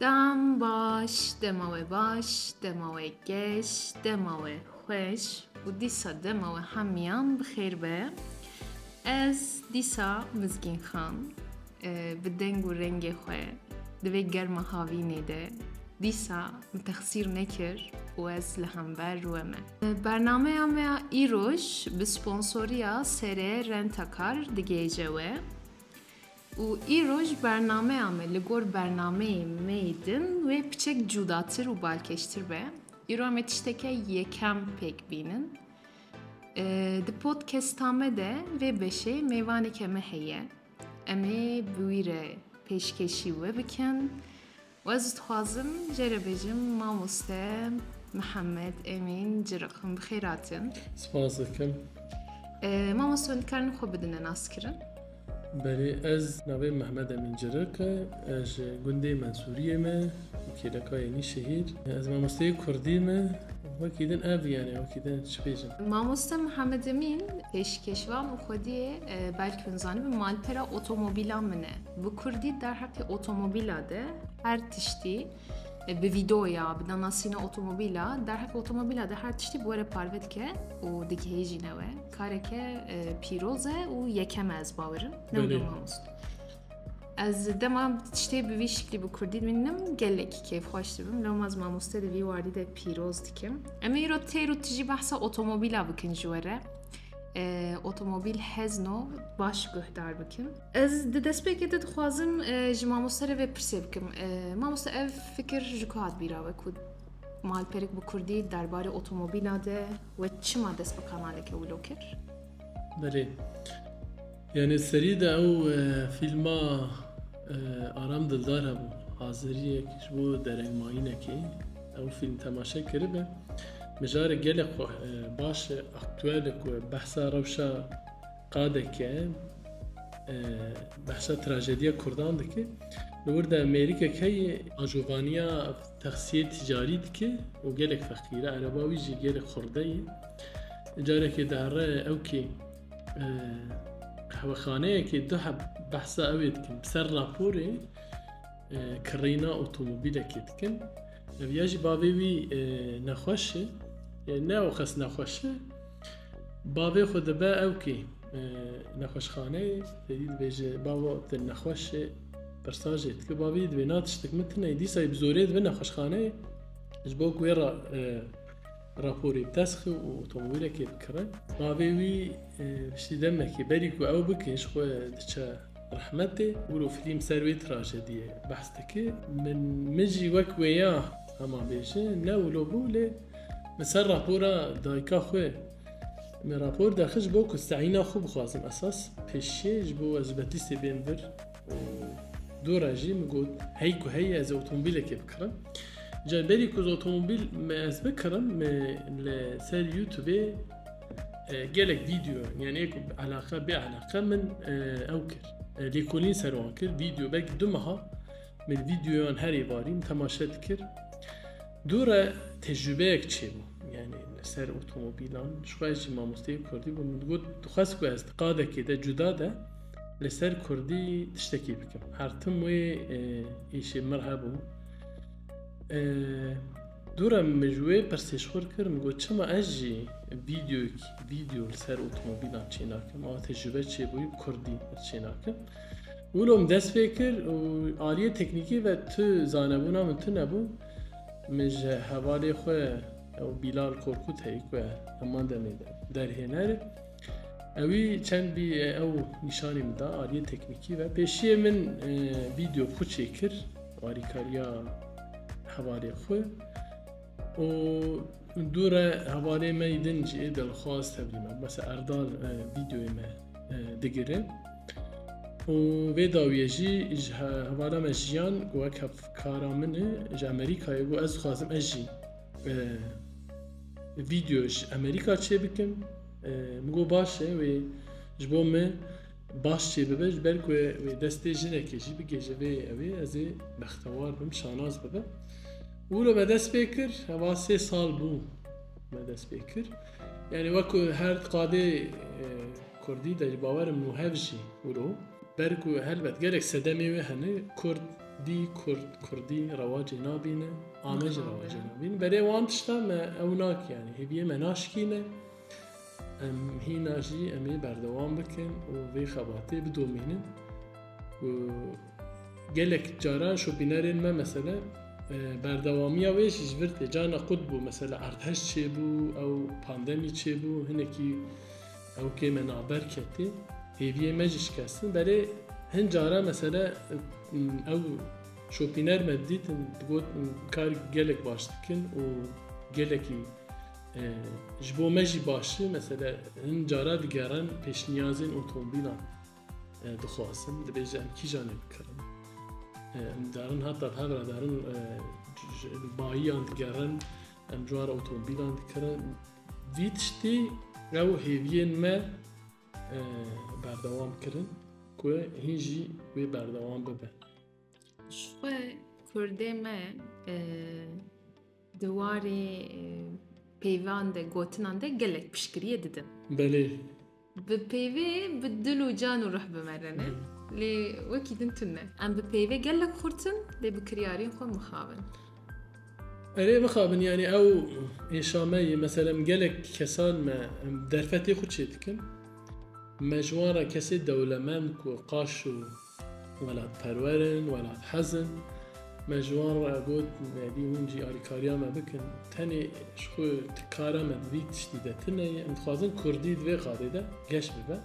دم باش دماوه باش دماوه گش دماوه خوش و دیسا دماوه همیان بخیر به از دیسا مزگین خان به دنگ و رنگ خواه دوی گرم هاوی نیده دیسا متخصیر نکر و از لحنبر رومه برنامه همه ایروش به سپانسوریا سره رنتاکار دیگه جوه و ایروش برنامه همه لگور برنامه میدن و پیچک جوداتر و بالکشتر به ایرو همه تشتکه یکم پک بینن ده پودکست همه ده و بشه میوانی که مهیه امی بویره پیشکشی و بکن و از خوازم جربجم ماموسته محمد امین جرقم بخیراتن سپاس دکم ماموسته نکرن خوب بدن ناس کرن بله از نوی محمد امین جرق از گنده منصوریه ما وکیلکای نی شهیر از ماموسته کردی ما وکیدن آبی یعنی وکیدن شپیجم ماموسته محمد امین پیشکشوام و خودی بلکه انزانی به مالپرا اتومبیلا منه bu کردی در حق اتومبیلا ده هر تشتی به ویدیویا بدن ناسینا اتومبیلا در حق اتومبیلا ده هر تشتی بوره پاروت که و دیگه هیچی نوه کاری که پیروزه و یکم از باورن نمیدونم ماموسته از دمام تشتی به وی شکلی به کردی منم گلکی کیف خوش دبم لام از ماموسته دوی واردی ده پیروز دیکم اما ایرو تیرو تجی بحثا اتومبیلا بکن جوره اتومبیل هزنو باش گهدار بکن از دست بکید خوازم جماموسته رو پرسی بکم ماموسته اف فکر جکات بیرا کود مال پرک به کردی درباره اتومبیل ده و چه ما دست به کاناله که ولو کر بله یعنی سری ده او فیلم آرام دلدار هم حاضریه که بو درنگ ماینه که او فیلم تماشا کرده مجار گل باش اکتوال کو بحثا روشا قاده که بحثا تراژدی کردان دکه لورد امریکا کی آجوبانیا تخصیص تجاری دکه و گلک فقیره عرباوی جی گل خرده جاره که داره او کی قهوه‌خانه که دو حب بحثا اوید کن بسر راپوره کرینا اتومبیل کن ویاجی باوی نخوشه نه او خس نخوشه باوی خود با او کی نخوش خانه تدید بیجه باو تل نخوشه برساجت که باوی دوی ناتشتک متنه دیسای بزورید به نخوش خانه جبوک ویرا راپوری بتسخ و اتومبیل که بکره باوی وی بشتی دمه که بری که او بکش خو دچه رحمته ولو فيلم سروي تراجيدية بحثك من مجي وك وياه اما بيجي نولو بوله مسر راپورا دايكا خوي من راپور داخل بوك استعينا خو بخوازم اساس بيشي جبو ازبتيستي بينفر دورا جي مقول هيكو هي از اوتومبيل كي بكرم جا بالي كوز اوتومبيل ما از بكرم لسال يوتيوب جالك فيديو يعني ايكو علاقة بعلاقة من اوكر لیکولین سروان کرد ویدیو بک دو ماه من ویدیویان هری باریم تماشا کر دوره تجربه یک چی بود یعنی سر اتومبیلان شویجی ماموسته کردی بود میگفت دخواست که از قاده که ده جدا ده لسر کردی تشتکی بکم هر تموی ایش مرحبو دوره مجوی پرسش خور کرد میگفت چما اجی ویدیو لسر اتومبیلان چی نکم آه تجربه چی بود کردی چی نکم ولوم دست فکر و عالیه تکنیکی و تو زانبونا من تو نبود مج حوالی خواه او بیلال کورکوت هایی که همان دمیده در هنر اوی چند بی او نشانی مدا عالیه تکنیکی و پیشی من ویدیو خود چکر واریکاریا حوالی خواه و دوره حوالی ما یدنجی دلخواست تبلیمه مثلا اردال ویدیوی ما دگره و ویداویجی حوالا مجیان گوه کارا منه اج امریکایی گو از خوازم اجی ویدیوش امریکا چه بکم مگو باشه و جبو من باش چه ببش بلکو دسته جنه کشی بگیجه اوی از بختوار بم شاناز ببه ولو ما دست بکر هوا 3 سال بو ما دست بکر یعنی وکو هر قاده کردی در باورم نو هفجی ولو برکو هلبت گرک صدمی و هنه کرد دی کردی رواجی نبینه آمج رواجی نبینه برای وان تشتا ما اوناک یعنی هیویه مناشکینه هی ناجی امی بردوام بکن و وی خباته بدومینه و گلک جاران شو بینارین ما مثلا بردوامی اویش جورته جانا قد بو مثلا ارتش چه بو او پاندمی چه بو هنکی او که منابر کتی هیویه مجش کستن برای هن جارا مثلا او شوپینر مدیتن بگوت کار گلک باشتکن و گلکی جبو مجی باشه مثلا هن جارا دیگران پیش نیازین اتومبیلان دخواستن دبیجه ام کی جانب کرن دارن حتی هر دارن باییان دیگران ام جوار اتومبیلان دیگران ویتشتی او هیوین ما بردوام کرن که هیچی وی بردوام ببه. شوی کرده ما دواری پیوانده گوتنانده گلک پشکریه دیدم. بله. به پیوی به دل و جان و روح بمرنه. لی وکی دنتونه. ام به پیوی گلک خورتن لی بکریارین خو مخابن. اره مخابن یعنی او ایشامه مثلا گلک کسان ما درفتی خود چه دکن؟ مجوارا کسی دولمند کو قاشو ولاد پرورن ولاد حزن مجوارا گوت ندی اونجی آریکاریا ما بکن تنی شخو تکارا ما دوید تشتیده تنه انتخوازن کردی دوی قاده ده گش ببه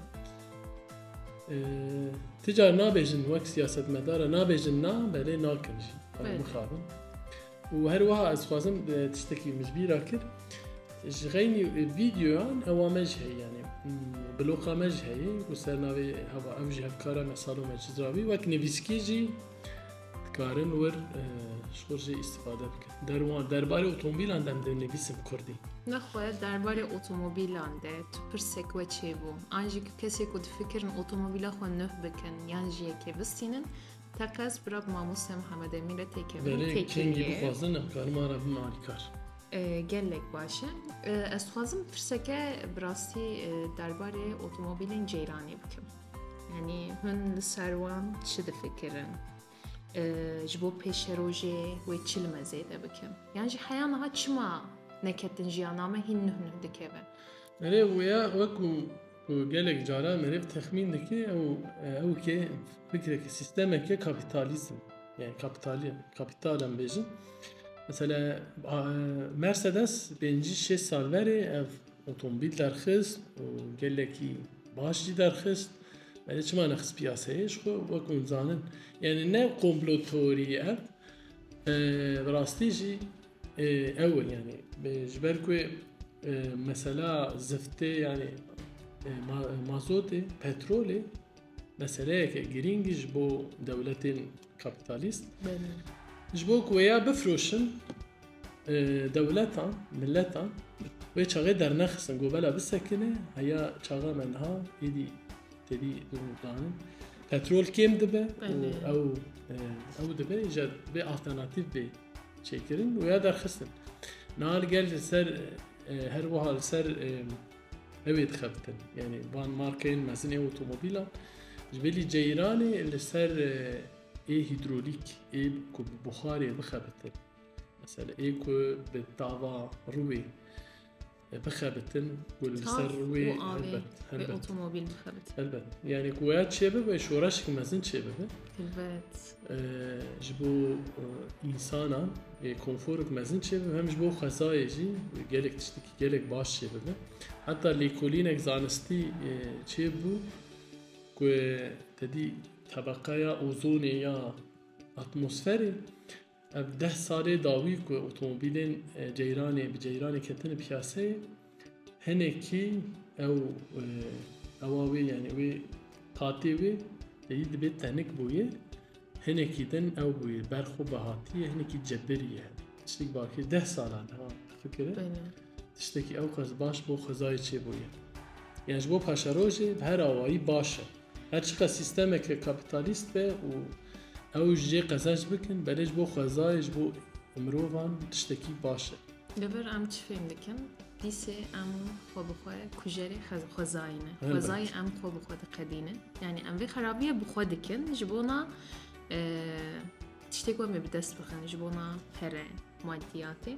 تجار نابیجن وک سیاست مداره نابیجن نا بله ناکنجی مخابن و هر وها از خوازم تشتکی مجبیرا کر غيني فيديوان هو مجهي يعني بلوقا مجهي وسرناوي هوا اوجه هكارا مسالو مجزراوي وك نفيسكيجي كارن ور شورجي استفاده بكن درباري اوتومبيل عندم در نویسم کردی نخواهد درباره اوتومبیلان ده تو پرسک و چه بو آنجی که کسی کد فکرن اوتومبیلا خود نه بکن یعنی که بستینن تقص براب ماموس محمد امیر تکه بله کنگی بخوازن کار ما را بمالیکار گلک باشه از خوازم فرسکه براستی درباره اتومبیلین جیرانی بکم یعنی هن سروان چه فکرن جبو پیش روزه و چیل مزیده بکم یعنی حیانها چما نکتن جیانامه هین نه دکه بله ویا وکو گلک جارا مرف تخمین دکی او که فکره که سیستم که کاپیتالیسم yani kapitalem bejin mesela Mercedes benci 6 sal veri otomobil derxist و geleki başçı derxist böyle çima naxis piyasaya şu vakun zanen yani ne komplotoriye براستيجي اول يعني بجبركو مثلا زفتي يعني مازوتي بترولي مثلا جرينجش بو دولتين كابيتاليست جبوك ويا بفروشن دولتان ملتان ويشاغي در نخسن قبلا بسكنه هيا شاغا منها يدي تدي دوغانن بترول كيم دبه او دبه يجد بي alternatif بي شيكرين ويا در خسن نهار قال سر هر وحال سر اويد خبتن يعني بان ماركين مثلا اوتوموبيلا جبلي جيراني اللي سر ايه هيدروليك ايه كو بخاري بخبتن مثلا ايه كو بالطاوة روي بخبتن والسر روي هلبت اوتوموبيل بخبتن هلبت يعني كويات شبه وشوراشك مازن شبه هلبت جبو انسانا كونفورك مازن شبه هم جبو خزايجي جالك تشتكي جالك باش شبه حتى اللي كولينك زانستي شبو كو تدي طبقه اوزوني يا اتمسفري اب 10 ساله داوي كو اوتوموبيلين جيراني بجيراني كتن بياسه هنكي او اواوي يعني وي قاتيوي تيد بيت تنك بويه هنكي دن او بويه برخو بهاتي هنكي جبريه تشتكي باكي 10 ساله فكره تشتكي او قز باش بو خزاي چه بويه يعني جبو پاشروجي هر اوایی باشه هر چقدر سیستمی که کاپیتالیست به و او جی قزاج بکن بلش بو خزایش بو امروان تشتکی باشه لبر ام چی فهم دکن دیسه ام خو بخواه کجری خزاینه خزای ام خو بخواه قدینه یعنی ام وی خرابیه بخواه دکن جبونا تشتكوا من بدست بخن جبونا هره مادياتي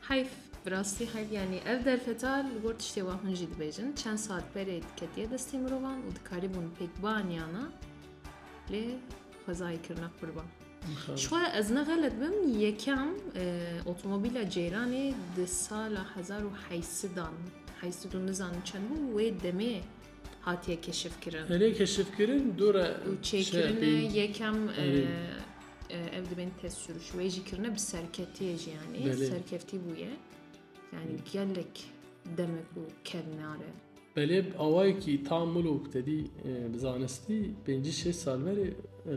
حيف براستي حيف يعني أفضل فتال لقول تشتوا هنجي دبيجن كان صار بريد كتير دستي مروان ودكاريبون بيك بانيانا ليه خزاي كرنا قربان شوي أزنا غلط بم يكام أوتوموبيل جيراني دسال 1800 نزان چند و دمه هاتیه کشف کردن. هلی کشف کردن دوره. و چکرنه یکم evde test sürüş ve jikirne bir serketiye yani serkefti buye yani gelek demek bu kendine. بله آوایی که تعامل و ابتدی بزانستی 5-6 سال وری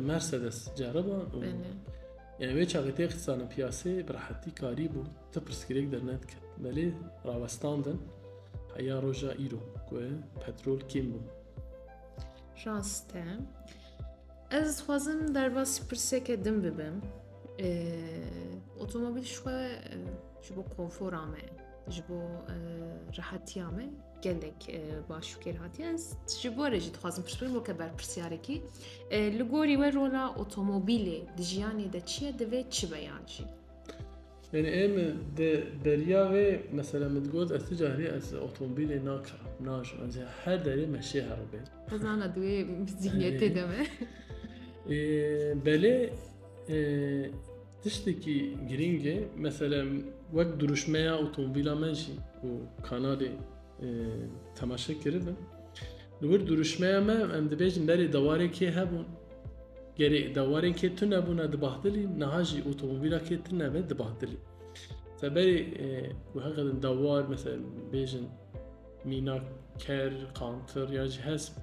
مرسدس جربان یعنی وی چاقیتی اقتصان پیاسه براحتی کاری بود تپرسکریک در ند کرد بله راوستاندن حیا روژا ایرو که پترول کم بود راسته از خوازم در باسی پرسک دم ببم اتومبیل شو کنفور آمه جبو راحتی آمه gelek başuker hatiyaz jibore jit xwazim pirsbir bo keber pirsyareki li gorî we rola otomobilê di jiyanê de çi ye divê çi beyan jî yani em de derya ve mesela midgot ez ticarî ez otomobilê nakirim najim ez her derê meşê heribe hezana divê zihniyetê de me belê tiştekî giring e mesela wek duruşmeya otomobîla me jî û kanalê temaşa kiribin nûr duruşmaya me em dibêjin derê dewarê kê hebûn gerê dewarê kê tune bûne dibahdilî niha jî otomobîla kê tune be dibahdilî seberê wiha qedin dewar mesela bêjin mîna ker qantir ya jî hesp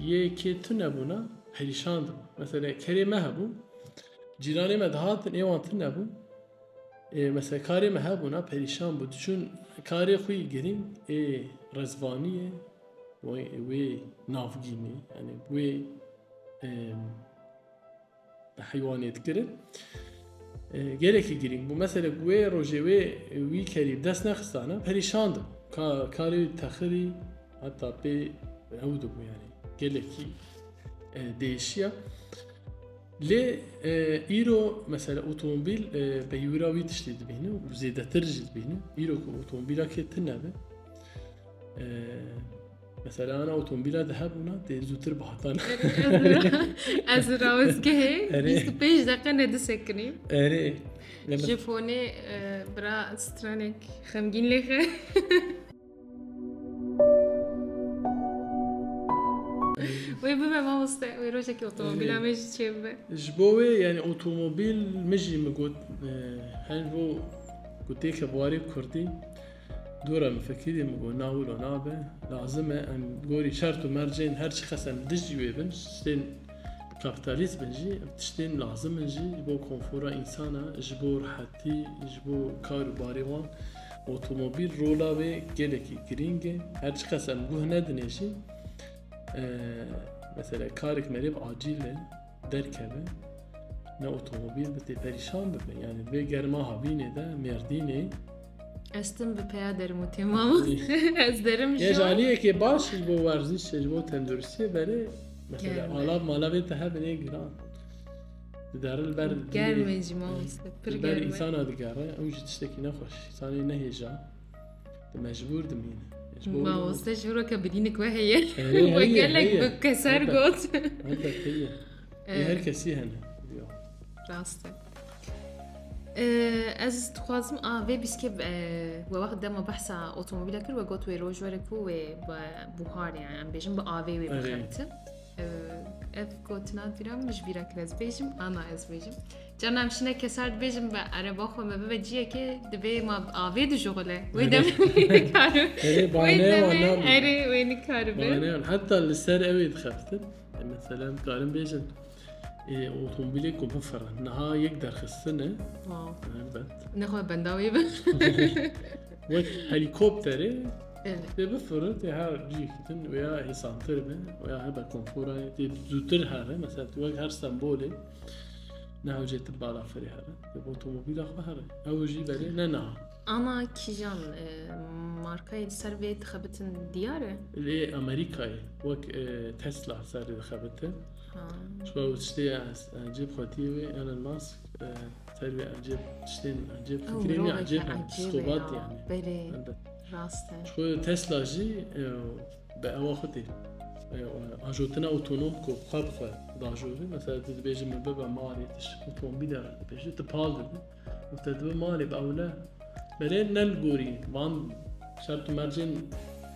yê kê tune bûne perîşan dibû mesela kerê me hebû cîranê me dihatin êwan tune bû mesela karê me hebûna perîşan bû diçûn karê xwî girîng rezvaniyê wê navgînê yani wê heywanê dikirin gelekî girîng bû mesela wê rojê wî kerî dest nexistana perîşan dibû karê texirî heta pê ew dibû yani gelekî değişiya lê îro mesela otomobîl peyvîra wî tiştê dibîne û zêdetir jî dibîne îro ku otomobîla kê tune be mesela ana otomobîla de hebûna tê zûtir bihatan ez rawizgehê 25 deqe nedisekirî erê ji fonê bira stranek xemgîn lêxe وی ببه ما وسته وی روشه که اتومبیل همش چیه ببه جبوه یعنی اتومبیل مجی مگود هن بو گوته که بواری کردی دوره مفکری مگو ناول و نابه لازمه ام گوری شرط و مرجین هر چی خسن دجی ویبن شتین کپیتالیسم بنجی تشتین لازم بنجی بو کنفورا انسانا جبو راحتی جبو کار و باریوان اتومبیل رولا و گلکی گرینگه هر چی خسن گوه ندنشی mesela karık merib acille derkebe ne otomobil bite perişan bibe yani ve germa habine de merdine estim bi peya derim o tamam ez derim ya jaliye ki baş bu varziş bu tendürüsü böyle mesela alab malavet hebine giran darıl ber gelmeci ma usta ber insan adı gara o jitişteki ne hoş sani ne heyecan mecbur demine ما وصلش روكا بدينك وهي وقالك بكسر قوت عندك هي هركسي هنا راسته از تخوازم و بسكب وواحد دما بحثا اوتوموبيلا كل وقوت ويروج وركو وبوهار يعني بيجم بآوي وبخرت اف قوتنات بيرام مش بيرا كلاس بيجم انا از بيجم جانا مشنا كسرت بيجم بعربا خو ما ببجيه كي دبي ما آوي دو شغله ويدم كارو وين كارو حتى السر قوي دخلت مثلا قارن بيجن اوتومبيلي كومفر نها يقدر خصنا واو البت نخو بنداوي هليكوبتر بفرض هر جيكتن ويا هيسانتر به ويا هبا كونفورا زوتر هره مثلا توك هر سمبولي نه جت بالا فري هره اوتوموبيل اخو هره او جي بالي نه انا كيجان ماركة سر خبتن دياره ليه أمريكاي وك تسلا صار خبته شو تشتي أجيب خطيبي أنا الماسك تربي أجيب تشتين أجيب فكريني أجيب سكوبات يعني بلي راسته شو تسلا جي بأوا خطي أجوتنا أوتونوم كو خبخة داجوري مثلا تبيجي من بابا مالي تش أوتومبيل تبيجي تبالد وتدبر مالي بأولا بلين نلقوري وان شرط مرجين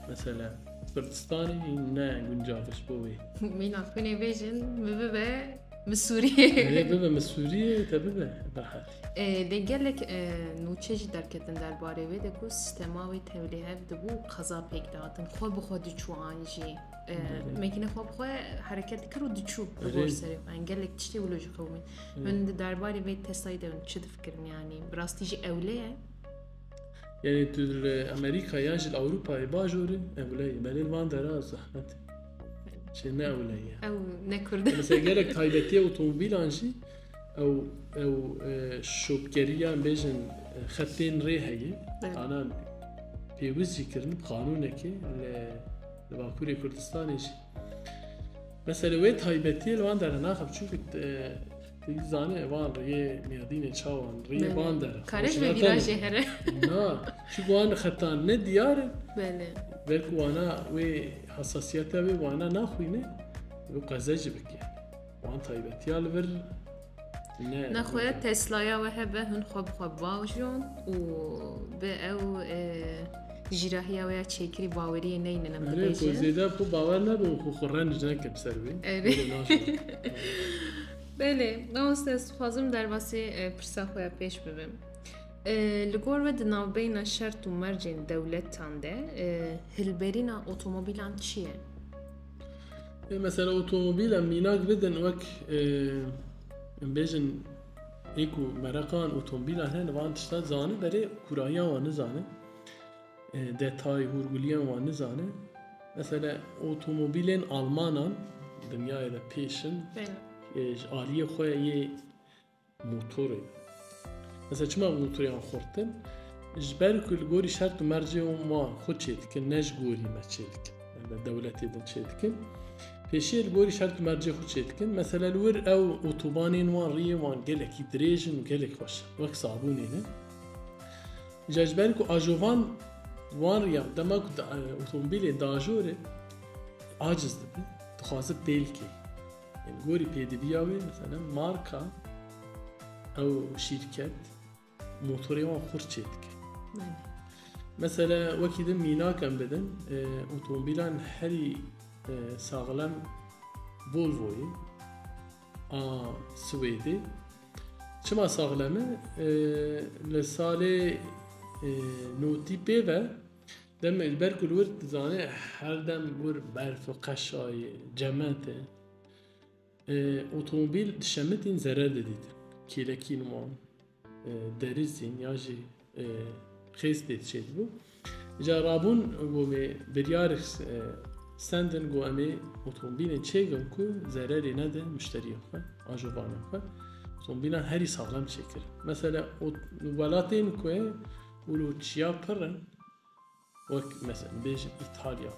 مثلا كردستاني نا جنجافش بوي مين عفوني بيجن ببابا من سوريا بابا من سوريا تبابا بحر اللي قال لك نوتشج دركتن در باره وی دکو سیستماوی تولیه دبو قضا پیک دادن خو بخو دچو آنجی ممکنه خو بخو حرکت کرو دچو بقول سری من قال لك تشتي ولوج قومي من در باره وی تسای دون چه فکرم يعني براستيجي اوليه يعني تل أمريكا ياجي أوروبا باجوري أولي بلين وان دراز زحمت شيء نا أولي أو نكرد بس أجرك تايبتي أوتوموبيل أنجي أو شوبكريا بيجن خطين ريحي أنا بيوزي كرن بقانونك لباكوري كردستاني شيء مثلا وين تايبتي لو عندنا ناخذ شوف تيزانه وان ريه ميادين تشاوان ريه باندر كارش بفيراجي هره نا شو وان خطان نديار بله بلك وانا وي حساسيته وي وانا ناخوينه وقزج بك يعني وان تايبتي الفر نخويا تسلايا وهبه هن خوب واجون و بأو جراحية ويا تشيكري باوري نين لما بيجي زيدا بو باورنا بو خورن جنك بسروي بله ناستس خوازم در واسه پرسا خویا پیش ببم لگور و دناو بین شرط و مرجین دولت تانده هلبرینا اوتوموبیلان چیه؟ مثلا اوتوموبیل میناک بدن وک بیجن ایکو مرقان اوتوموبیلان هن وان تشتا زانه بره کورایان وان زانه detay vurgulayan var nizane. Mesela otomobilin Almanan dünyada peşin aliye xoye motoru. Mesela çima motoru yan xortin jber kul gori şart merciun ma xoçet ki nej gori meçelik. Yani devlet edin çetkin. Peşil gori şart merci xoçetkin. Mesela lur ev otobanin var riye var gelek hidrejin gelek hoş. Vak sabunine. Jber ku ajovan وان یا دماغ اتومبیل داجوره عاجز ده تخاصب بيلكي يعني قولي بيدي بياوي مثلا ماركة أو شركة موتوري وان خورشيتك مثلا وكيد ميناك أم بدن أوتومبيلان هري ساغلم فولفوي سويدي شما ساغلمه لسالي نوتي بيفا دم البرك الورد زانه هر دم بور برف و قشای جماعته اوتومبیل دشمتین zarar dediydi. Kileki numan derizin yaji خیز دید شد بو. جارابون گوی بریارخ سندن گو امی اوتومبیلن چیگم کو zararı نده مشتریه خو آجوبانه خو اوتومبیلن هری سالم چکر. مثلا ولاتین کوه ولو تشيا برن وك مثلا بيجن إيطاليا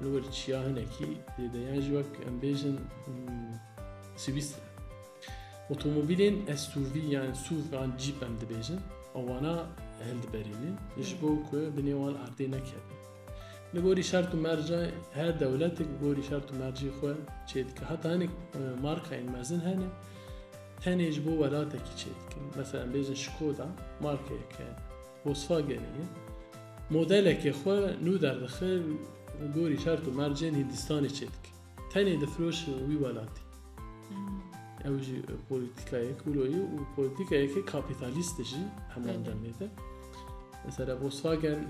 الور تشيا هناكي ده يجي وك أم بيجن سويسرا أوتوموبيلين SUV يعني SUV عن جيب أم ده بيجن أو أنا هل بريني يشبه كوي بنيوان أردينا كده نقولي شرط مرجع هاد دولتك نقولي شرط مرجع خو شيء حتى هناك ماركة إن مازن هنا هني يجبو ولاتك شيء مثلا بيجن شكودا ماركة كان Volkswagen'e modeleke xwe nû derdixil gorî şert û mercên Hindistanê çêdik. Tenê difroş wî welatî. Ew jî polîtikayek wîroyî û polîtikayekê kapîtalîst jî heman demê de. Mesela Volkswagen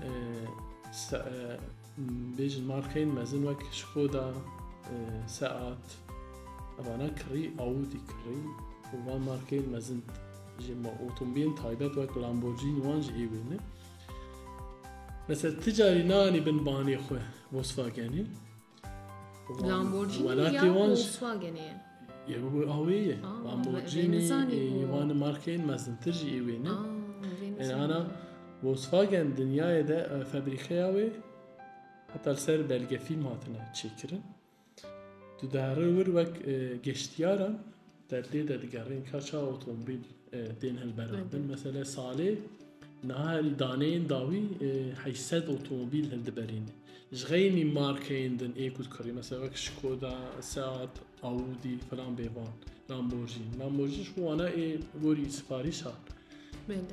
bêjin markeyên mezin wek Skoda, Seat, evana kirî Audi kirî û van markeyên mezin جيما اوتومبيل تايبت وك لامبورجيني وانج ايوينه مثلا تجاري ناني بن باني خو فولكسواجن لامبورجيني يا فولكسواجن يا هويه لامبورجيني وان ماركين مثلا تجي ايوينه يعني انا Volkswagen dünyaya da fabrikaya ve hatta ser belge film hatına çekirin. Dudarı vak geçtiyaran derdi de diğerin kaça otomobil denhel beraber. Mesela Salih nahari daneyin davi hayset otomobil helde berini. Jgeyni markayından ekut kari. Mesela vak Skoda, Seat, Audi falan bevan. Lamborghini şu ana vori sipariş ha.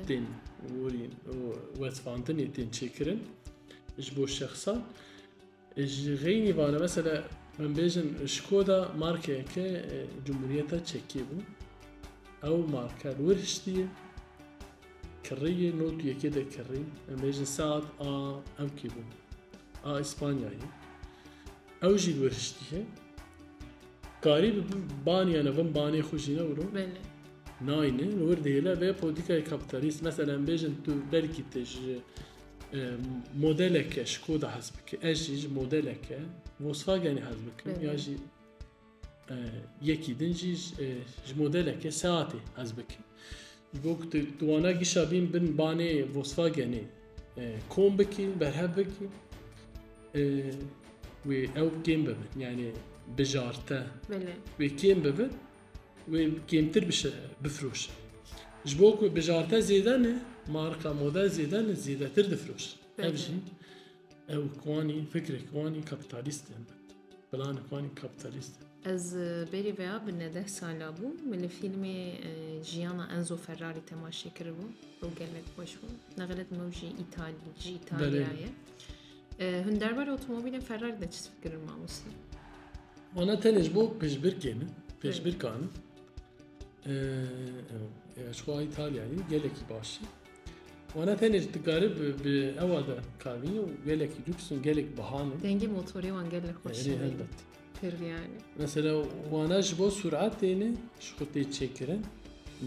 Den vori westfantın etin çekirin. Bu şahsa. Jgeyni vana mesela ben bejim Skoda markaya ki Cumhuriyet'e çeki bu. Ev marka vuriştiye. Kırıye not yeke de kırıye. Ben bejim saat ev ki bu. İspanya'yı. Ev jil vuriştiye. Garip baniyana ve bani kuşina vurun. Belli. Nayne vur değil ve politikayı kapitalist. Mesela bejim tu belki tej modeleke Skoda hasbike. Ejic modeleke Volkswagen hasbike. Ya ji yeki dinci modeleke saati hasbike. Bu duana gişabin bin bani Volkswagen'i kombeki berhabeki ve ev game bebin yani bejarta ve game bebin ve game'tir bir şey bifroş. Jbok bejarta zedane marka model zedane zedatir difroş. Evjin ev kwani fikri kwani kapitalist plan kwani kapitalist. Az beri veya b'nede sala bu. Mele filmi Gianna Enzo Ferrari temaşa kırı bu. O gelmek boş bu. Nagalet mevji İtalya'ya. Hünderbar otomobilin Ferrari'de çiz fikir mamusu. Ona tenej bu peşbir kanı. Şu İtalya'yı geleki başı. Ona tenej garip bir evada kavini geleki lüksün gelek bahane. Dengi motoru van gelek hoş. Yani. Mesela ona bu sürat deni şutu çekiren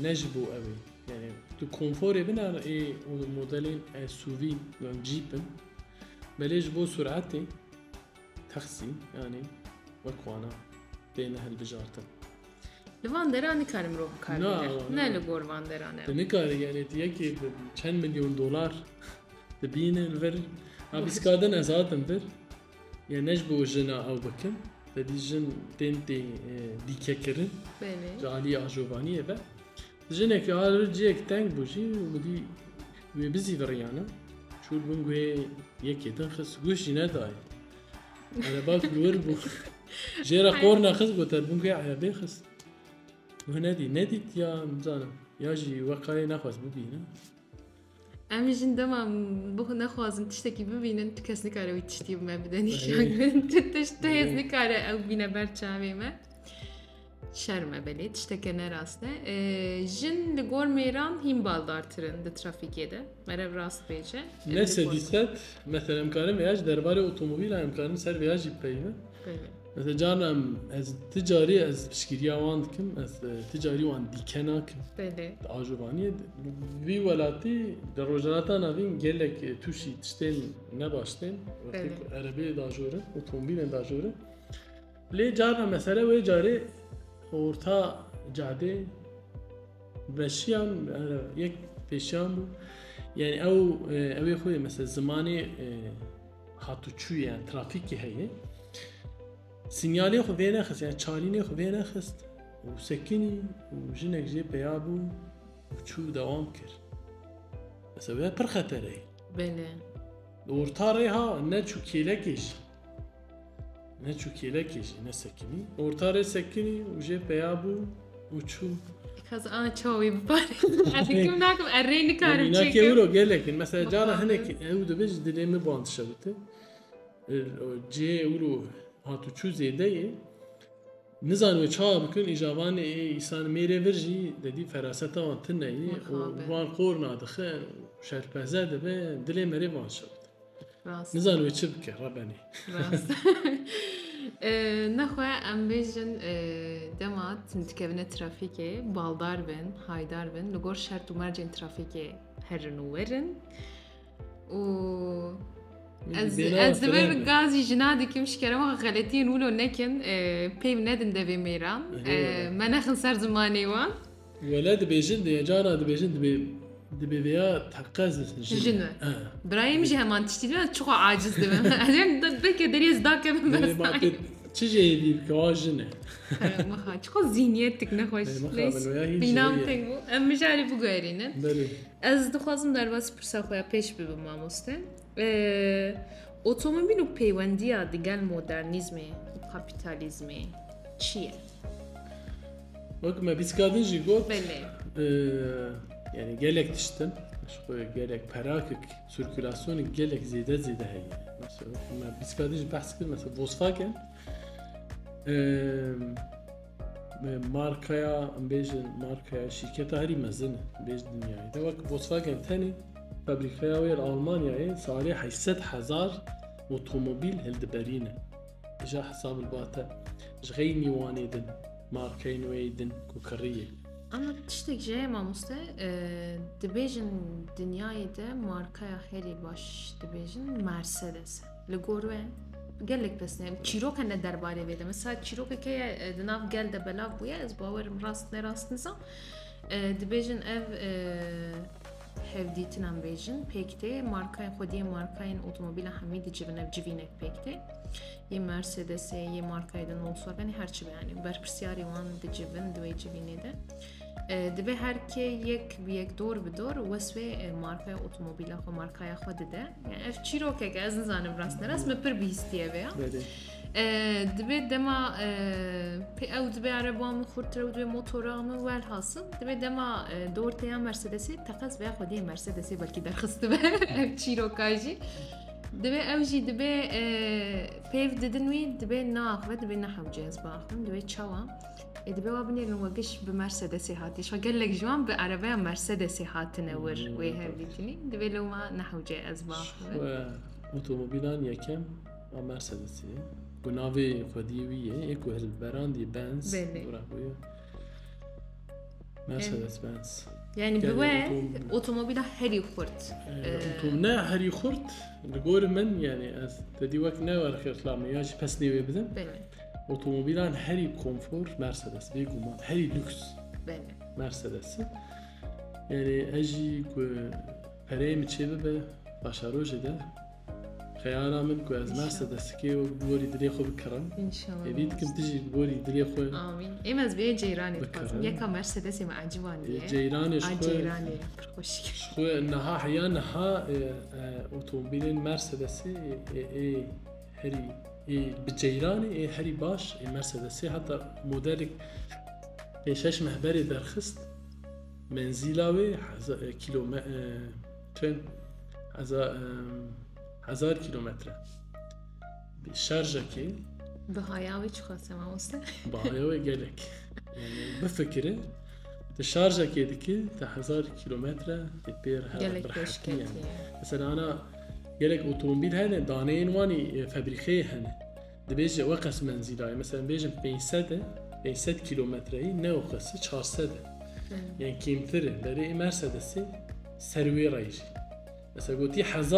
necbu evi. Yani tu konfor bina o modelin SUV ve Jeep'in belej bu sürati taksim yani vakwana deni hel bijarta. Van derani karim roh karine. Ne le gor van derane. Ne kar yani diye ki $10 milyon de binen ver abiskadan azadındır. Yani necbu jena av bakın. Dedijin denti dikekerin. Bele. Jali ajovaniye be. Jinek arıcık tank buji udi ve bizi veriyana. Şul bungue yeki tankhs guş ne day. Araba kulur bu. Jera korna khs gotar bungue arabe khs. وهنادي نادي يا مزانم ياجي وقاي ناخذ ببينا امجين دما بو نخوازن تشتكي ببينن تكسني كاره وتشتي ما بدني شاغن تشتهزني كاره او بينا برچاويمه شرمه بلي تشتكن راسته جن لغور ميران هيم بالدارترن de trafikede merev rast bece ne sedisat mesela imkanım yaj derbarı otomobil imkanım ser viyaj ipeyme مثلا جانا از تجاری از بشکری آوان کم از تجاری وان دیکنا کم. بله. آجوبانی وی ولاتی در روزناتا نوین گلک توشی تشتن نباشتن. وقتی عربی داجوره، اتومبیل داجوره. لی جانا مثلا وی جاری orta cadde beşyan یک beşyan bu. Yani ev خوی مثلا زمانی هاتوچو yani trafik هایی. Sinyali xo vê nexist yani çalînê xo vê nexist û sekinî û jinek jê peya bû û çû dewam kir. Mesela wê pir xeterê. Bele. Ortarê ha ne çû kêlekê jî. Ne çû kêlekê jî ne sekinî. Ortarê sekinî û jê peya bû û çû. Kaz çawî bipare. Ezikim nakim errê nikarim çêkim. Minakê wilo gelekin. Mesela cara hinek ew dibêj dilê min bandişe bite. Cê wilo هاتوچو زیده نزانو چا بکن ایجابان ایسان میره ورجی دادی فراست آن تنهی و وان قور نادخه شرپزه دبه دلی مری وان شد نزانو چه بکه ربانی راست نخواه ام بیجن دمات نتکبنه ترافیکه بالدار بن haydar بن لگور شرط و مرجن ترافیکه هرنو ورن و از دبر غازي جنادي كمش كرامه غلطين ولو نكن بيم ندن دبي ميران ما نخن صار زماني وان ولاد بيجند يا جارا بيجند دبي بيا تحقز جنة برايم جه همان تشتري تشوق عاجز دبي بعدين ضدك دريز داك من بس تجي دي كواجنة ما خاطر تشوق زينيتك نخوش ليش بينام تيمو ام مش عارف بغيرين از دخوازم در باز پرسا خویا پیش ببم ماموسته اتومبیل و پیوندی دیگل مدرنیزم و کاپیتالیزم چیه؟ وقت ما بيسكادن جي قوت بله يعني جالك تشتن شو جالك براكك سيركولاسيون جالك زيادة هي مثلا ما بيسكادن بحث كده مثلا فولكسواجن ماركايا بيجن ماركايا شركة هري مزنة بيج دنيا ده وقت فولكسواجن تاني فابريكايا وير ألمانيا صاري 800,000 اوتوموبيل هالدبرينة إجا حساب الباتا جغيني وانيدن ماركين ويدن كوكرية أما تشتك جاي ماموسته دبيجن دنياي ده ماركايا خيري باش دبيجن مرسيدس لغوروه قالك بس نعم تشيروك أنا درباري بيدا مثلا تشيروك كي دناف قال دبلاف بويا إز باور راست نسا دبيجن هفديتنام بيجن بيكتي ماركاين خودي ماركاين اوتوموبيل حميدي جبنا بجيفينك بيكتي يه مرسيدس يه ماركايدن فولكسواجن هرچی يعني برپرسیاری وان د جیون دوی جیوینه ده دبی هر کی یک دور به دور وسوی مارکای اتومبیل خو مارکای خود ده يعني اف چیروکه که از نزانم راست نراست مپر بیستیه بیا دبی دما پی او دبی عربام خورتر و دبی موتورام ول حاصل دبی دما دور تیا مرسیدسی تقص بیا خودی مرسیدسی بلکی در خست به اف چیروکاجی دبي أوجي دبي بيف ددنوي دبي ناخذ دبي نحو جاز باخذ دبي تشوا دبي وابني نوقش بمرسيدس هاتي شو قال لك جوان بعربية مرسيدس هات نور ويها بيتني دبي لو ما نحو جاز باخذ اوتوموبيلان يكم مرسيدس كنافي خديوية اكو هالبراندي بنز مرسيدس بنز يعني بوين اوتوموبيل هري خورت اوتومنا هري خورت نقول من يعني از تدي وقت نور خير طلع ياش بس ني بدن اوتوموبيلان هري كومفور مرسيدس بيقوم هري لوكس مرسيدس يعني اجي كو بريم تشيبه باشاروج ده خيالا من كو از مرسيدس كي بوري دريخو بكرم ان شاء الله يبيد كم تجي بوري دريخو امين ايمز بي جيراني ياك مرسيدس ما عجباني جيراني جيراني خوش شو انها احيانا اوتوموبيل مرسيدس اي هري اي بجيراني اي هري باش مرسيدس حتى موديلك ايش محبري درخست منزلاوي كيلومتر هزار كيلومتر بالشارجة كي بهاياوي شو خاصة ما وصل بهاياوي قالك يعني بفكره الشارجة كي دكي 1000 كيلومتر تبير برحتي يعني مثلا أنا قالك أوتوموبيل هذا دانين واني فابريكيه هنا دبيجي وقس منزلاي مثلا بيجي 500 كيلومتر نو قص 400 يعني كيمتر بري مرسيدس سروي رايجي بس قلتي 1000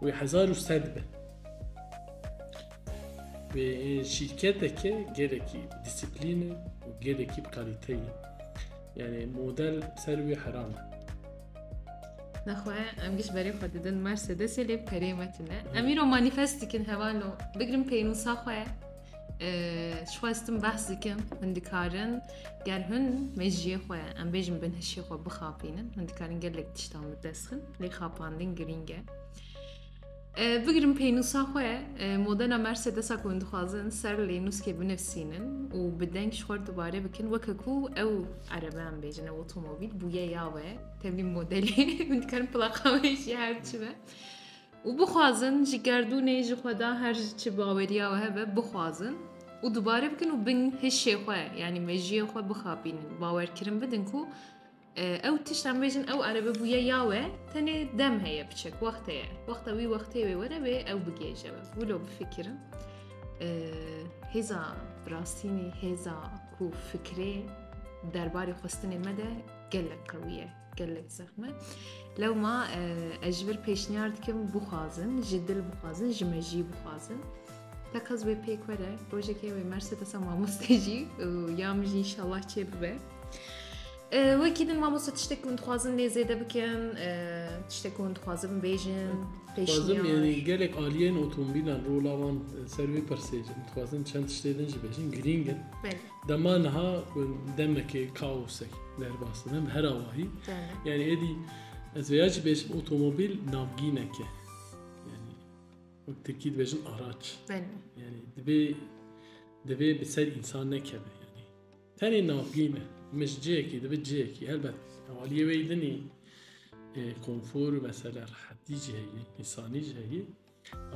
وسدبه وشركتك جالكي ديسيبلين وجالكي بكاليتية يعني موديل سروي حرام نخواه ام گیش برای خود دن مرسیدس لی پریمتنه امیرو مانیفستی کن هوالو بگرم پینو ساخواه شو استم بحثی کن هندکارن گر هن مجیه خواه ام بیجم بن هشی خواه بخابینن هندکارن گلک تشتام بدسخن لی خاباندن گرینگه بگرم پینو ساخواه مدل مرسیدس اکو اندخوازن سر لی نسکه بنفسینن و بدنگ شخور دوباره بکن وککو او عربه هم بیجن او اوتوموبیل بویه یاوه تبلی مدلی هندکارن پلاقاویشی هرچی به و بخوازن جگردونه جخودا هر چی باوریا و هبه بخوازن و دوباره بکن و بن هشی خواه یعنی مجیه خواه بخابینن باور کرن بدن کو او تشتم بیجن او عربه بویا یاوه تنه دم هیا بچک وقتا وی وره به او بگیجه ولو بفکرم هزا براستینی هزا کو فکره درباره خواستن مده گلک قویه گلک زخمه لو ما اجبر پیشنیارد کم بخوازن جدل بخوازن جمجی بخوازن تاکاز به پیک وره روژه که به مرسیدس هم مستجی و یامجی انشالله چه ببه وەکی مامۆستا تشتێک خوازن لێ زێدە بکەن تشتێک خوازم بێژن خوازم یعنی gelek aliyên otomobîlan rolawan serwê pirsêjin dixwazin çend tiştê jî bêjin girîngin dema niha demekê kaosek derbastin em her awahî yani êdî ez vêya jî bêjim otomobîl navgîneke yani Tirkî dibêjin araç yani divê bi ser însan nekeve yani tenê navgîn e mij ciyekî dibe ciyekî helbet aliyê wê dinî konfor mesela rahatî jî heye însanî jî heye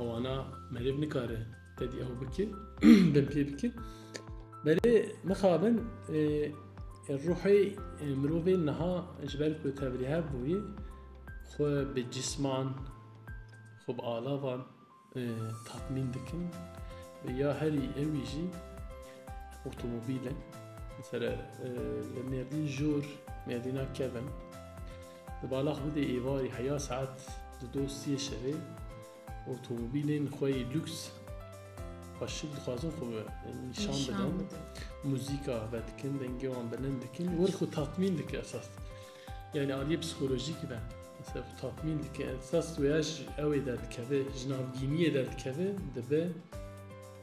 ewana merêv nikare tedî ew bike dem pê bikin berê mixabin ruhê mirovên niha ji ber ku tevlî hev bûyê xwe bi cisman xwe bi alavan tatmîn dikin ya herî ewî jî otomobîl e mesela merdîn jor merdîna kevin Dibalax bide êvarî heya saet di dostiyê şevê otomobîlên xwe yê lûks xweşik dixwazin xwe nîşan bidin muzîka vedikin dengê wan bilind dikin wir xwe tatmîn dike esas yani aliyê psikolojîk be mesela xwe tatmîn dike esas wêya ji ew ê derdikeve ji navgîniyê derdikeve dibe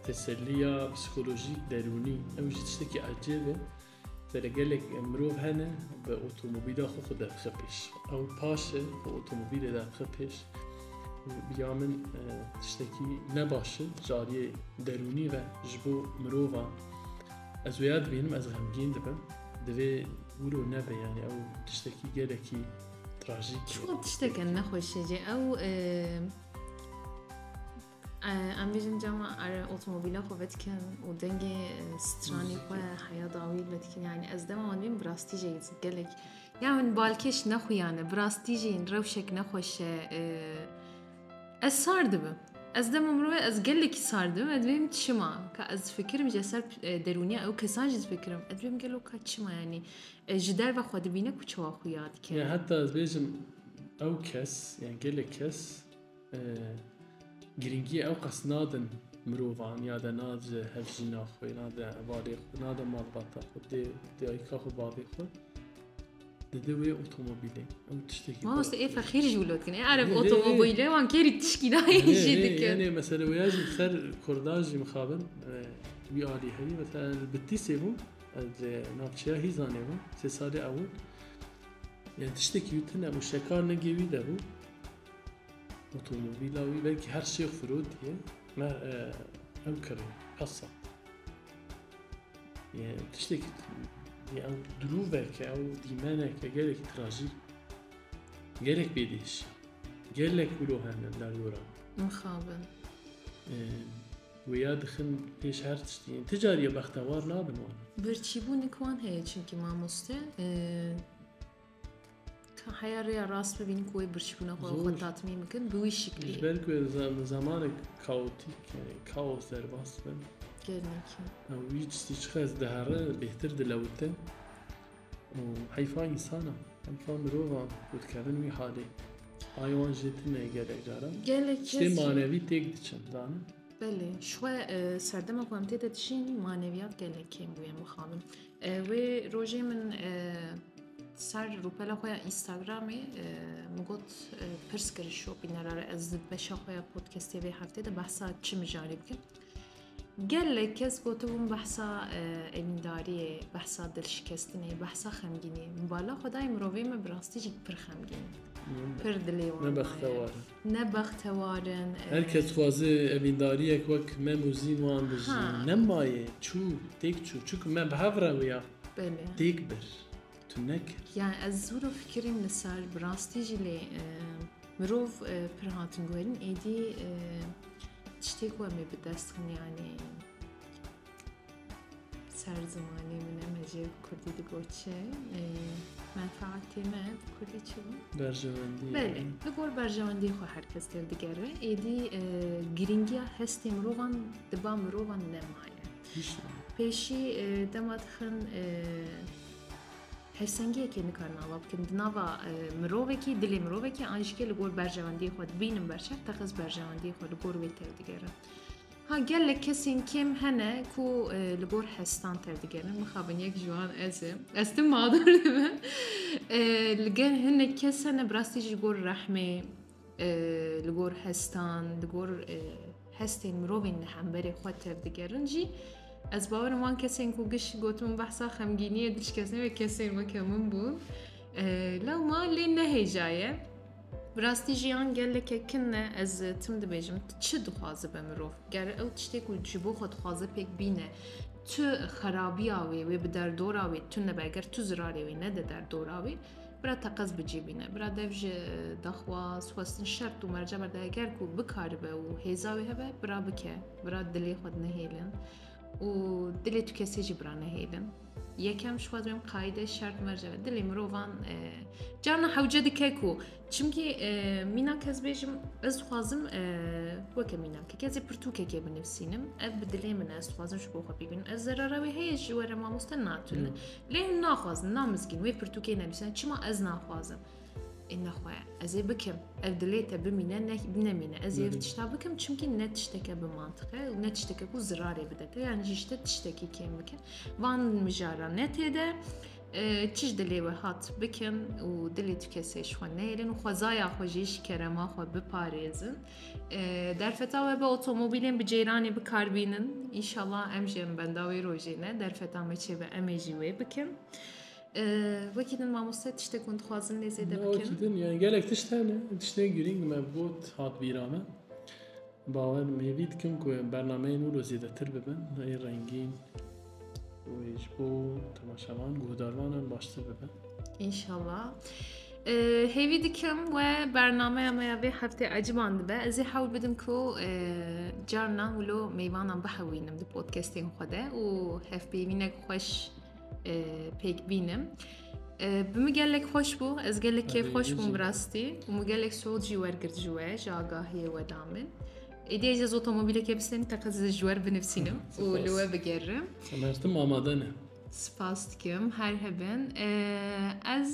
teselliya psikolojîk derûnî ew jî tiştekî ecêb e gelek mirov hene bi otomobîla xwe derxe pêş ew paş e bi otomobîlê derxe pêş biya min tiştekî ne baş e cariyê derûnî ve ji bo mirovan ez wêya dibînim ez xemgîn dibim divê wilo nebe yani ew tiştekî gelekî trajîk çû tişteke nexweşece ew ام بیشتر جامعه اتومبیل خوبت کن و دنگ سترانی خو حیا داویل بد کن یعنی از دم آنیم براستی جیز گلک یعنی بالکش نخویانه براستی جین روشک نخوشه از سردم از دم امروز از گلکی سردم ادویم چما که از فکرم جسر درونی او کسان جز فکرم ادویم گلو که چما یعنی جدار و خود بینه کچوا خویاد که یعنی حتی از بیشم او کس یعنی گلک کس گرینگی او قص نادن مروان یا دناز هفجینا خوی ناده والی خود ناده مالباتا خود دی ایکا خود بابی خود دوی اتومبیلی او تشتکی ما است ای فخیر جولود کنه عرب اتومبیله وان کری تشکیلای جدی که یعنی مثلا ویاجی سر کرداجی مخابن وی عالی هایی مثلا بتی سیبو از نافچیا هیزانه بو 3 سال اول yani tiştekî tune û şekar negêwî de bû otomobîla wî belkî her şey firodiye me ew kirin qesa yani tiştekî ew dirûveke ew dîmeneke gelekî trajîk gelek bêdîş gelek wilo hene derdoran mixabin wêya dixin pêş her tiştî ticariye bextewar nabin wan birçîbûnek wan heye çimkî mamoste حياري راس ببين كوي برشبنا خو تاتمي ممكن بوي شكلي بالك زمانك كاوتيك يعني كاوس درباس بن كانك ويج تشخص دهره بهتر دلوته وحيفا انسانه حيفا مروه وتكلم وي حالي حيوان جتنا يقلق جارا قالك شتي معنوي تيك دچن زانه بله شوي سردما قامتي تدشين معنويات قالك كيم بويا مخابن و روجي من سر روپلا خویا اینستاگرامی مگوت پرس کردشو بیناره از بشه خویا پودکاستی به هفته ده بحثا چی میجاری بکن گله کس گوته بوم بحثا امینداریه بحثا دلشکستنه بحثا خمگینه مبالا خدای مروی مبراستی جیک پر خمگینه پر دلیوان نبختوارن هر کس خوازه امینداریه که وک مموزین وان بجی نمایه چو تیک چو من به هفره ویا تیک بر يعني الزور فكري من السال براستي جلي مروف برهاتن قوين ايدي تشتيكوا مي بدستخن يعني سر زماني من امجي كردي دقوتشه منفعتي ما كردي چه برجواندي بله بقول برجواندي خو هركس تر دگره ايدي گرينگيا هستي مروفان دبا مروفان نمايه پیشی دمادخن هرسنگی که نکارن آوا بکن دنوا مروه کی دلی مروه کی آنش که لگور برجواندی خود بینم برشت تخص برجواندی خود لگور ویتر دیگره ها قال لك كسين كم هنا كو لبور حستان تردقنا مخابن يك جوان أستم ما أدور لقين هنا كسنة براستي جبور رحمة لبور حستان لبور حستين مروبين نحنبري خوات تردقرنجي از باور وان کسین کو گش گوتم بحثا خمگینیه دش کسین و کسین وکمون بود لو ما لين نهجاية براستي جيان قال لك كنا از تم دبيجم تشد خوازه بمروف قال او تشتك وتجيبو خد خوازه بيك بينا تو خرابياوي و بدر دوراوي تو نباگر تو زراري نه در دوراوي برا تقز بجيبينه برا دفج دخواس وستن شرط و مرجع برده اگر کو بكاربه و هيزاوي هبه برا بكه برا دلي خود نهيلن و دلي تو كسي جبرانه هيلن یکم شواد بیم قاعده شرط مرجع دلی مروان جانا حوجه دکیکو چونکی مینا کس بیشم از خوازم وکه مینا که کسی پرتوکه که بنفسینم اب دلی من از خوازم شو بخوابی بین از ضرره هیچ جوار ما مستناتون له ناخوازم نامزگین وی پرتوکه نمیشن چما از ناخوازم این نخواه از بکم افدلیت بمینه نمینه از یفتشتا بکم چونکی نتشتکه به منطقه و نتشتکه کو زراری بدته یعنی جشته تشتکی کم بکن وان مجارا نتیده چیش دلی و هات بکن و دلی تو کسیش خو نیلن و خوزایا خوشیش کرما خو بپاریزن در فتاوه به اتومبیلین به جیرانی بکاربینن انشالله امجیم بنداوی روژینه در فتاوه چه به امیجیوی بکن وكيدن ما مستعد تشتكون تخوازن لي زيادة بكن وكيدن يعني قالك تشتغل جرينج مبغوت هات بيرامه باور ميفيد كم كو برنامج نور زيادة ترببن هاي رنگين ويجبو تماشاوان گهداروان باشتر ببن ان شاء الله هيفي دكم و برنامه ما به هفته عجباند به از حاول بدم كو جارنا ولو ميوانا بحوينم دي بودكاستين خوده و هف بيبينك خوش پێک بینم بمگەلێک خۆش بوو ئەس گەلێک کێف خۆش بووم ڕاستی و مگەلێک سۆجی وەرگرتجووە ژاگاهیە وەدامن ئیدێ جە ئۆتۆمۆبیلێکی بسێن تەقەز ژوەر بنفسینم و لەوە بگەڕم ئەمەرتم ئامادەنە سپاس دکەم هەر هەبن ئەس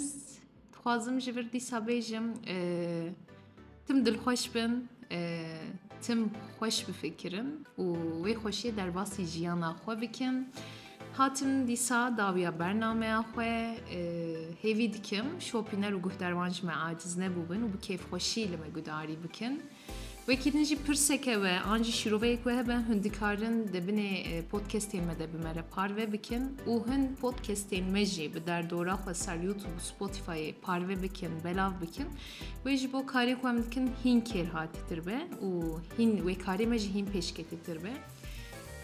خوازم ji vir dîsa bêjim tim dilxweş bin tim xweş bifikirin û wê xweşiyê derbasî jiyana xwe bikin هاتم دیسا داویا برنامه خواه هیوی دکم شوپینر و گهدروانج ما عاجز نبوبن و بکیف خوشی لما گداری بکن و کدنجی پرسکه و آنجی شروعه که هبه هندکارن دبنه پودکستین مده بمره پاروه بکن و هند پودکستین مجی به در دوره خواه سر یوتیوب و سپوتیفای پاروه بکن بلاو بکن و جبو کاری که هم دکن هین کر هاتی تربه و کاری مجی هین پیشکتی تربه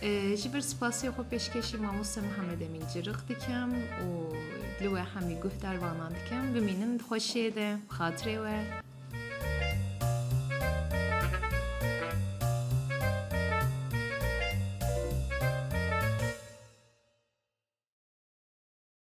جبر سپاسی خو پیشکشی ماموس محمد امین جرق دکم و لوه همی گفت در وانان دکم بمینن خوشیده خاطره و